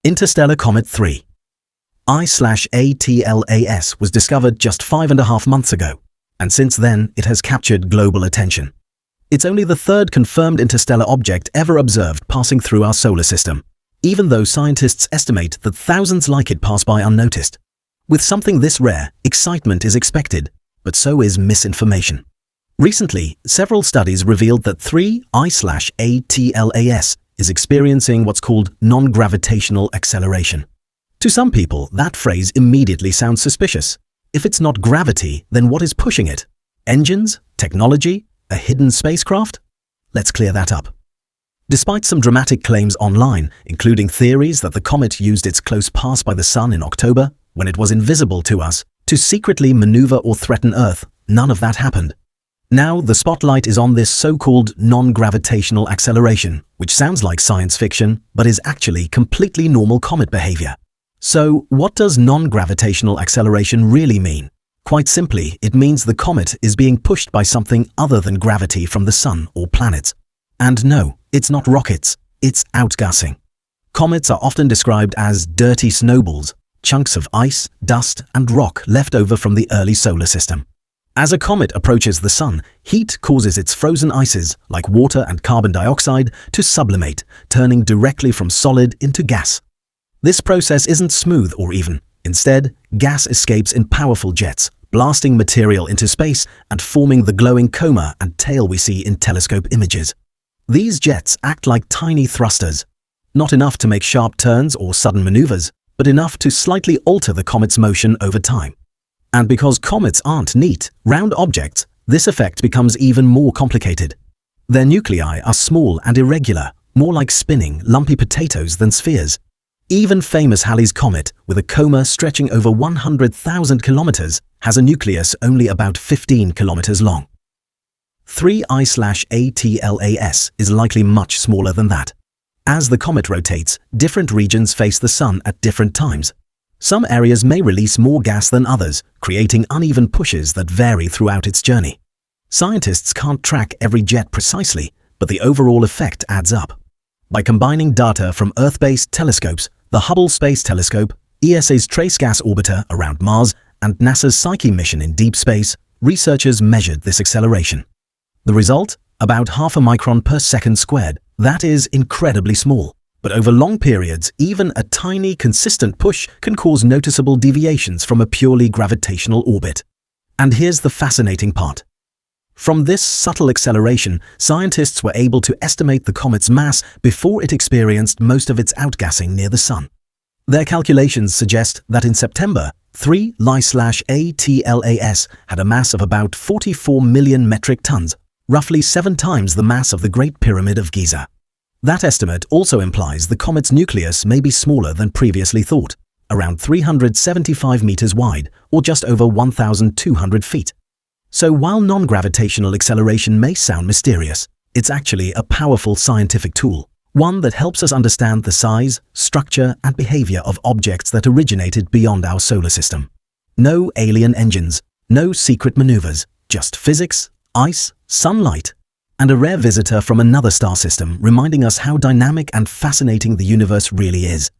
Interstellar Comet 3 I/ATLAS was discovered just 5.5 months ago, and since then it has captured global attention. It's only the third confirmed interstellar object ever observed passing through our solar system, even though scientists estimate that thousands like it pass by unnoticed. With something this rare, excitement is expected, but so is misinformation. Recently, several studies revealed that 3 I/ATLAS is experiencing what's called non-gravitational acceleration. To some people, that phrase immediately sounds suspicious. If it's not gravity, then what is pushing it? Engines? Technology? A hidden spacecraft? Let's clear that up. Despite some dramatic claims online, including theories that the comet used its close pass by the Sun in October, when it was invisible to us, to secretly maneuver or threaten Earth, none of that happened. Now the spotlight is on this so-called non-gravitational acceleration, which sounds like science fiction, but is actually completely normal comet behavior. So, what does non-gravitational acceleration really mean? Quite simply, it means the comet is being pushed by something other than gravity from the Sun or planets. And no, it's not rockets, it's outgassing. Comets are often described as dirty snowballs, chunks of ice, dust, and rock left over from the early solar system. As a comet approaches the Sun, heat causes its frozen ices, like water and carbon dioxide, to sublimate, turning directly from solid into gas. This process isn't smooth or even. Instead, gas escapes in powerful jets, blasting material into space and forming the glowing coma and tail we see in telescope images. These jets act like tiny thrusters, not enough to make sharp turns or sudden maneuvers, but enough to slightly alter the comet's motion over time. And because comets aren't neat, round objects, this effect becomes even more complicated. Their nuclei are small and irregular, more like spinning, lumpy potatoes than spheres. Even famous Halley's Comet, with a coma stretching over 100,000 kilometers, has a nucleus only about 15 kilometers long. 3 I/ATLAS is likely much smaller than that. As the comet rotates, different regions face the Sun at different times. Some areas may release more gas than others, creating uneven pushes that vary throughout its journey. Scientists can't track every jet precisely, but the overall effect adds up. By combining data from Earth-based telescopes, the Hubble Space Telescope, ESA's Trace Gas Orbiter around Mars, and NASA's Psyche mission in deep space, researchers measured this acceleration. The result? About half a micron per second squared. That is incredibly small. But over long periods, even a tiny, consistent push can cause noticeable deviations from a purely gravitational orbit. And here's the fascinating part. From this subtle acceleration, scientists were able to estimate the comet's mass before it experienced most of its outgassing near the Sun. Their calculations suggest that in September, 3 I/ATLAS had a mass of about 44 million metric tons, roughly 7 times the mass of the Great Pyramid of Giza. That estimate also implies the comet's nucleus may be smaller than previously thought, around 375 meters wide, or just over 1,200 feet. So while non-gravitational acceleration may sound mysterious, it's actually a powerful scientific tool, one that helps us understand the size, structure, and behavior of objects that originated beyond our solar system. No alien engines, no secret maneuvers, just physics, ice, sunlight, and a rare visitor from another star system reminding us how dynamic and fascinating the universe really is.